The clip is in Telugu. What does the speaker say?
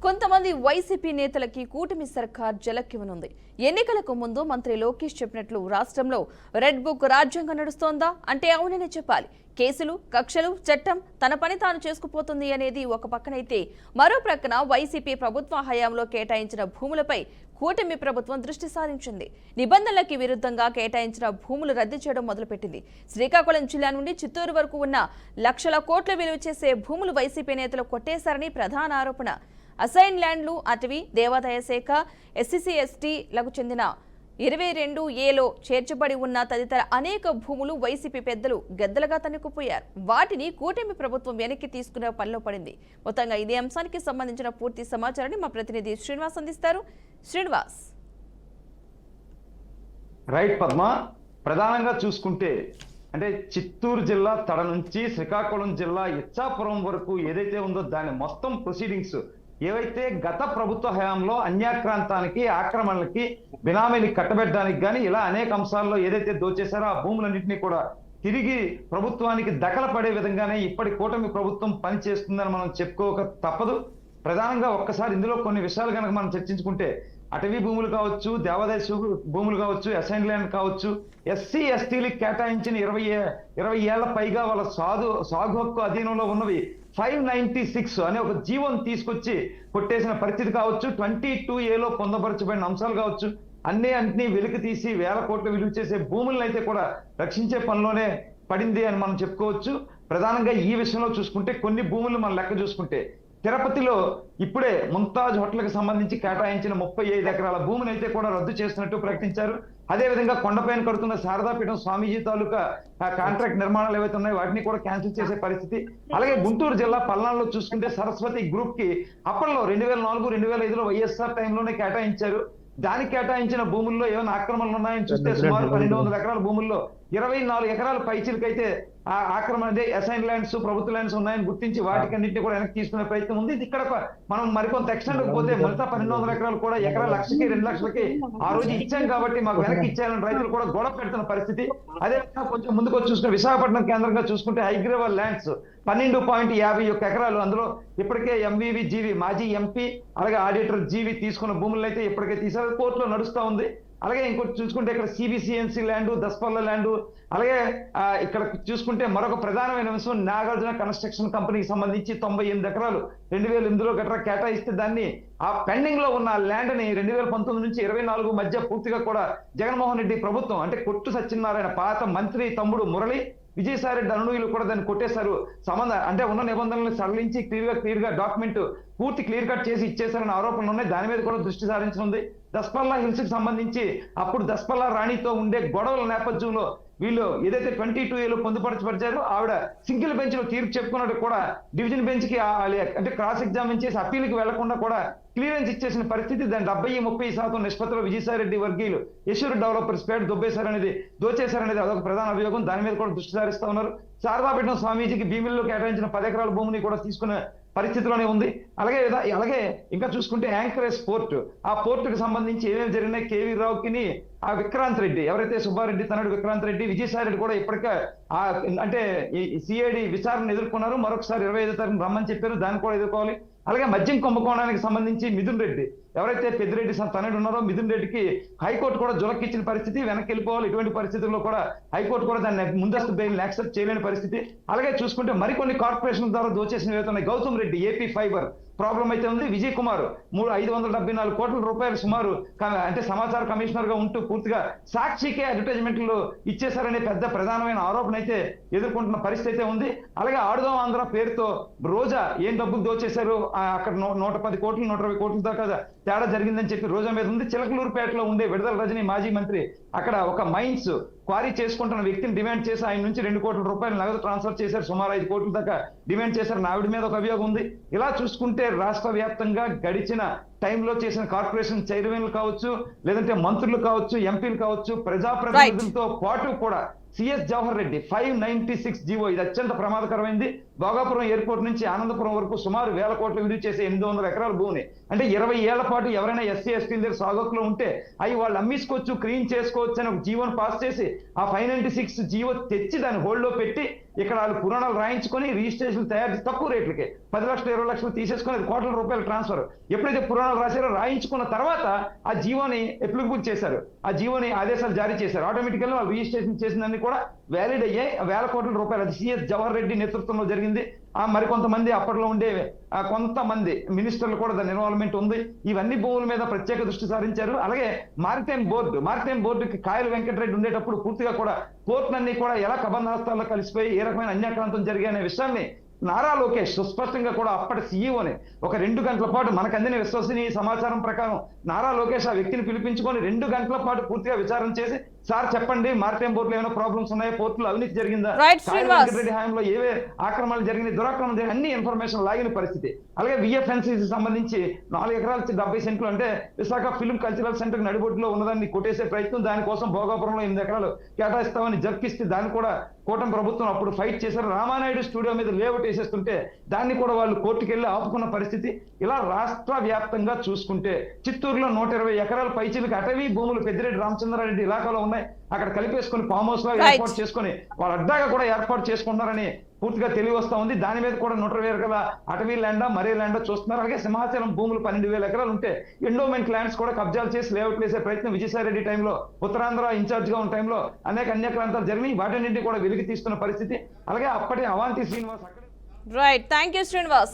కొంతమంది వైసీపీ నేతలకి కూటమి సర్కార్ జలక్కివనుంది. ఎన్నికలకు ముందు మంత్రి లోకేష్ చెప్పినట్లు రాష్ట్రంలో రెడ్ బుక్ రాజ్యాంగం నడుస్తోందా అంటే అవుననే చెప్పాలి. కేసులు, కక్షలు, చట్టం తన పని తాను చేసుకుపోతుంది అనేది ఒక పక్కనైతే, మరో ప్రక్కన వైసీపీ ప్రభుత్వ హయాంలో కేటాయించిన భూములపై కూటమి ప్రభుత్వం దృష్టి సారించింది. నిబంధనలకి విరుద్ధంగా కేటాయించిన భూములు రద్దు చేయడం మొదలుపెట్టింది. శ్రీకాకుళం జిల్లా నుండి చిత్తూరు వరకు ఉన్న లక్షల కోట్ల విలువ చేసే భూములు వైసీపీ నేతలు కొట్టేశారని ప్రధాన ఆరోపణ. అసైన్ ల్యాండ్లు, అటవీ, దేవాదాయ శాఖ, ఎస్సీ ఎస్టీలకు చెందిన 22A చేర్చబడి ఉన్న తదితర అనేక భూములు వైసీపీ పెద్దలు గద్దలుగా తన్నుకుపోయారు. వాటిని కూటమి ప్రభుత్వం వెనక్కి తీసుకునే పనిలో పడింది. మొత్తంగా ఇదే అంశానికి సంబంధించిన పూర్తి సమాచారాన్ని మా ప్రతినిధి శ్రీనివాస్ అందిస్తారు. శ్రీనివాస్. రైట్ పద్మ, ప్రధానంగా చూసుకుంటే అంటే చిత్తూరు జిల్లా తడ నుంచి శ్రీకాకుళం జిల్లా ఇచ్చాపురం వరకు ఏదైతే ఉందో దాని మొత్తం ప్రొసీడింగ్స్ ఏవైతే గత ప్రభుత్వ హయాంలో అన్యాక్రాంతానికి, ఆక్రమణలకి, బినామీలకి కట్టబెట్టడానికి కానీ ఇలా అనేక అంశాల్లో ఏదైతే దోచేశారో ఆ భూములన్నింటినీ కూడా తిరిగి ప్రభుత్వానికి దఖల పడే విధంగానే ఇప్పటి కూటమి ప్రభుత్వం పనిచేస్తుందని మనం చెప్పుకోక తప్పదు. ప్రధానంగా ఒక్కసారి ఇందులో కొన్ని విషయాలు కనుక మనం చర్చించుకుంటే అటవీ భూములు కావచ్చు, దేవాదాయ భూములు కావచ్చు, అసైన్ ల్యాండ్ కావచ్చు, ఎస్సీ ఎస్టీలకు కేటాయించిన 20 ఏళ్ల పైగా వాళ్ళ సాగు హక్కు అధీనంలో ఉన్నవి 596 అనే ఒక జీవోని తీసుకొచ్చి కొట్టేసిన పరిస్థితి కావచ్చు, 22A పొందపరచబడిన అంశాలు కావచ్చు, అన్నింటినీ వెలికి తీసి వేల కోట్ల విలువ చేసే భూములను అయితే కూడా రక్షించే పనిలోనే పడింది అని మనం చెప్పుకోవచ్చు. ప్రధానంగా ఈ విషయంలో చూసుకుంటే కొన్ని భూములు మనం లెక్క చూసుకుంటే తిరుపతిలో ఇప్పుడే ముంతాజ్ హోటల్కి సంబంధించి కేటాయించిన 35 ఎకరాల భూమిని అయితే కూడా రద్దు చేస్తున్నట్టు ప్రకటించారు. అదేవిధంగా కొండపైన కడుతున్న శారదాపీఠం స్వామీజీ తాలూకా కాంట్రాక్ట్ నిర్మాణాలు ఏవైతే ఉన్నాయో వాటిని కూడా క్యాన్సిల్ చేసే పరిస్థితి. అలాగే గుంటూరు జిల్లా పల్నాడులో చూసుకుంటే సరస్వతి గ్రూప్ కి అప్పట్లో 2004, 2005లో వైఎస్ఆర్ టైంలోనే కేటాయించారు. దానికి కేటాయించిన భూముల్లో ఏమైనా ఆక్రమణలు ఉన్నాయని చూస్తే సుమారు 1200 ఎకరాల భూముల్లో 24 ఎకరాల పైచిలకైతే ఆక్రమణ అసైన్ ల్యాండ్స్, ప్రభుత్వ ల్యాండ్స్ ఉన్నాయని గుర్తించి వాటికన్నింటినీ కూడా వెనక్కి తీసుకునే ప్రయత్నం ఉంది. ఇక్కడ మనం మరికొంత ఎక్స్టెండ్ పోతే మిగతా 1200 ఎకరాలు కూడా ఎకరా 1,00,000కి, 2,00,000కి ఆ రోజు ఇచ్చాం కాబట్టి మాకు వెనక్కి ఇచ్చారని రైతులు కూడా గొడవ పెడుతున్న పరిస్థితి. అదేవిధంగా కొంచెం ముందుకు వచ్చి చూసుకుంటే విశాఖపట్నం కేంద్రంగా చూసుకుంటే హైగ్రేవల్ ల్యాండ్స్ 12.51 ఎకరాలు, అందులో ఇప్పటికే ఎంవివి జీవి మాజీ ఎంపీ అలాగే ఆడిటర్ జీవి తీసుకున్న భూములను అయితే ఇప్పటికే తీసారు, కోర్టులో నడుస్తూ ఉంది. అలాగే ఇంకోటి చూసుకుంటే ఇక్కడ సిబిసిఎన్సి ల్యాండ్, దస్పల్ల ల్యాండ్, అలాగే ఇక్కడ చూసుకుంటే మరొక ప్రధానమైన అంశం నాగార్జున కన్స్ట్రక్షన్ కంపెనీకి సంబంధించి 98 ఎకరాలు 2008లో గట్రా కేటాయిస్తే దాన్ని ఆ పెండింగ్ లో ఉన్న ల్యాండ్ ని 2019 నుంచి 24 మధ్య పూర్తిగా కూడా జగన్మోహన్ రెడ్డి ప్రభుత్వం అంటే కొట్టు సత్యనారాయణ పాత మంత్రి తమ్ముడు మురళి, విజయసాయి రెడ్డి అనునయులు కూడా దాన్ని కొట్టేశారు. అంటే ఉన్న నిబంధనలను సడలించి క్లియర్ గా డాక్యుమెంట్ పూర్తి క్లియర్ కట్ చేసి ఇచ్చేశారని ఆరోపణలు ఉన్నాయి. దాని మీద కూడా దృష్టి సారించనుంది. దస్పల్లా హిల్స్ కి సంబంధించి అప్పుడు దస్పల్లా రాణితో ఉండే గొడవల నేపథ్యంలో వీళ్ళు ఏదైతే 22A పొందుపరచబరిచారో ఆవిడ సింగిల్ బెంచ్ లో తీర్పు చెప్పుకున్నట్టు కూడా డివిజన్ బెంచ్ కి అంటే క్రాస్ ఎగ్జామిన్ చేసి అప్పీల్కి వెళ్లకుండా కూడా క్లియరెన్స్ ఇచ్చేసిన పరిస్థితి. దాని 70-30% నిష్పత్తిలో విజయసాయిరెడ్డి వర్గీయులు యశ్వర్ డెవలపర్స్ పేరు దోచేశారనేది అదొక ప్రధాన అభియోగం. దాని మీద కూడా దృష్టి సారిస్తా ఉన్నారు. శారదాపీఠం స్వామీజీకి భీమిల్లో కేటాయించిన 10 ఎకరాల భూమిని కూడా తీసుకునే పరిస్థితిలోనే ఉంది. అలాగే ఇంకా చూసుకుంటే యాంకరేజ్ పోర్టు, ఆ పోర్టుకు సంబంధించి ఏమేమి జరిగినాయి, కేవీ రావుకి ఆ విక్రాంత్ రెడ్డి ఎవరైతే సుబ్బారెడ్డి తనడు విక్రాంత్ రెడ్డి, విజయసాయి రెడ్డి కూడా ఇప్పటికే అంటే సిఐడి విచారణ ఎదుర్కొన్నారు. మరొకసారి 25వ తారీఖు రమ్మని చెప్పారు, దాన్ని కూడా ఎదుర్కోవాలి. అలాగే మద్యం కుంభకోణానికి సంబంధించి మిథున్ రెడ్డి ఎవరైతే పెద్దిరెడ్డి తనడు ఉన్నారో మిథున్ రెడ్డికి హైకోర్టు కూడా జులక్కిచ్చిన పరిస్థితి, వెనక్కి వెళ్ళిపోవాలి. ఇటువంటి పరిస్థితుల్లో కూడా హైకోర్టు కూడా దాన్ని ముందస్తు బెయిల్ యాక్సెప్ట్ చేయలేని పరిస్థితి. అలాగే చూసుకుంటే మరికొన్ని కార్పొరేషన్ ద్వారా దోచేసిన వేతనాయి. Gautam Reddy AP fiber problem అయితే ఉంది. విజయ్ కుమార్ 574 కోట్ల రూపాయలు సుమారు అంటే సమాచార కమిషనర్ గా ఉంటూ పూర్తిగా సాక్షికే అడ్వర్టైజ్మెంట్లు ఇచ్చేశారనే పెద్ద ప్రధానమైన ఆరోపణ అయితే ఎదుర్కొంటున్న పరిస్థితి అయితే ఉంది. అలాగే ఆడుదాం ఆంధ్ర పేరుతో రోజా ఏం డబ్బులు దోచేశారు, అక్కడ 110 కోట్లు 120 కోట్ల దాకా తేడా జరిగిందని చెప్పి రోజా మీద ఉంది. చిలకలూరుపేటలో ఉండే విడుదల రజని మాజీ మంత్రి అక్కడ ఒక మైన్స్ క్వారీ చేసుకుంటున్న వ్యక్తిని డిమాండ్ చేసి ఆయన నుంచి 2 కోట్ల రూపాయలు నగదు ట్రాన్స్ఫర్ చేశారు, సుమారు 5 కోట్ల దాకా డిమాండ్ చేశారు. ఆవిడ మీద ఒక అభియోగం ఉంది. ఇలా చూసుకుంటే రాష్ట్ర వ్యాప్తంగా గడిచిన టైంలో చేసిన కార్పొరేషన్ చైర్మన్లు కావచ్చు, లేదంటే మంత్రులు కావచ్చు, ఎంపీలు కావచ్చు, ప్రజాప్రతినిధులతో పాటు కూడా సిఎస్ జవహర్ రెడ్డి 596 జీవో ఇది అత్యంత ప్రమాదకరమైంది. భోగాపురం ఎయిర్పోర్ట్ నుంచి ఆనందపురం వరకు సుమారు 1000 కోట్లు విలువ చేసే 800 ఎకరాల భూమిని అంటే 20 ఏళ్ల పాటు ఎవరైనా ఎస్సీ ఎస్టీల దగ్గర సాగులో ఉంటే అవి వాళ్ళు అమ్మించుకోవచ్చు, క్లీన్ చేసుకోవచ్చు అని ఒక జీవోను పాస్ చేసి ఆ 596 జీవో తెచ్చి దాన్ని హోల్డ్లో పెట్టి ఇక్కడ వాళ్ళు పురాణాలు రాయించుకొని రిజిస్ట్రేషన్ తయారు చేసి తక్కువ రేట్లకి 10 లక్షలు 20 లక్షలు తీసేసుకొని అది కోట్ల రూపాయల ట్రాన్స్ఫర్. ఎప్పుడైతే పురాణాలు రాశారో రాయించుకున్న తర్వాత ఆ జీవోని అప్లికబుల్ చేశారు, ఆ జీవోని ఆదేశాలు జారీ చేశారు. ఆటోమేటికల్గా వాళ్ళు రిజిస్ట్రేషన్ చేసిందన్నీ కూడా వ్యాలిడ్ అయ్యాయి. 1000 కోట్ల రూపాయలు అది సిఎస్ జవహర్ రెడ్డి నేతృత్వంలో జరిగింది. మరికొంతమంది అప్పట్లో ఉండే కొంతమంది మినిస్టర్లు కూడా దాని ఇన్వాల్వ్మెంట్ ఉంది. ఇవన్నీ భూముల మీద ప్రత్యేక దృష్టి సారించారు. అలాగే మారిటైమ్ బోర్డుకి కాయలు వెంకటరెడ్డి ఉండేటప్పుడు పూర్తిగా కూడా కోర్టులన్నీ కూడా ఎలా కబంధాస్తాల్లో కలిసిపోయి ఏ రకమైన అన్యాక్రాంతం జరిగాయనే విషయాన్ని నారా లోకేష్ సుస్పష్టంగా కూడా అప్పటి సీఈఓని ఒక 2 గంటల పాటు మనకు అందిన విశ్వసనీయ సమాచారం ప్రకారం నారా లోకేష్ ఆ వ్యక్తిని పిలిపించుకొని 2 గంటల పాటు పూర్తిగా విచారణ చేసి సార్ చెప్పండి మారిటైమ్ బోర్డులో ఏమైనా ప్రాబ్లమ్స్ ఉన్నాయో, పోర్టులో అవినీతి జరిగిందా, వెంకటరెడ్డి హయాంలో ఏవే ఆక్రమణలు జరిగినాయి, దురాక్రమణ జరిగిన అన్ని ఇన్ఫర్మేషన్ లాగిన పరిస్థితి. అలాగే విఎఫ్ఎన్సీకి సంబంధించి 4 ఎకరాల 70 సెంట్లు అంటే విశాఖ ఫిల్మ్ కల్చరల్ సెంటర్ నడిబొడ్డులో ఉన్నదాన్ని కొట్టేసే ప్రయత్నం, దానికోసం భోగాపురంలో 8 ఎకరాలు కేటాయిస్తామని జర్కిస్తే దాన్ని కూడా కూటమి ప్రభుత్వం అప్పుడు ఫైట్ చేశారు. రామానాయుడు స్టూడియో మీద లేఅవుట్ వేసేస్తుంటే దాన్ని కూడా వాళ్ళు కోర్టుకు వెళ్ళి ఆపుకున్న పరిస్థితి. ఇలా రాష్ట్ర వ్యాప్తంగా చూసుకుంటే చిత్తూరులో 120 ఎకరాల పైచీలకు అటవీ భూములు పెద్దిరెడ్డి రామచంద్రారెడ్డి ఇలాకాలో ఉన్నాయి. అక్కడ కలిపేసుకుని ఫామ్ హౌస్ లో ఏర్పాటు చేసుకుని వాళ్ళ అడ్డాగా కూడా ఏర్పాటు చేసుకుంటున్నారని పూర్తిగా తెలివి వస్తా ఉంది. దాని మీద కూడా 120 ఎకరాల అటవీ ల్యాండా మరే ల్యాండా చూస్తున్నారు. అలాగే సింహాచలం భూములు 12,000 ఎకరాలు ఉంటే ఎండోమెంట్ ల్యాండ్స్ కూడా కబ్జాలు చేసి లేఅవుట్ వేసే ప్రయత్నం విజయసాయి రెడ్డి టైంలో ఉత్తరాంధ్ర ఇన్ఛార్జ్ గా ఉన్న టైంలో అనేక అన్యాక్రాంతాలు జరిగినాయి. వాటిని కూడా వెలికి తీస్తున్న పరిస్థితి. అలాగే అప్పటి Avanthi Srinivas right, thank you Srinivas.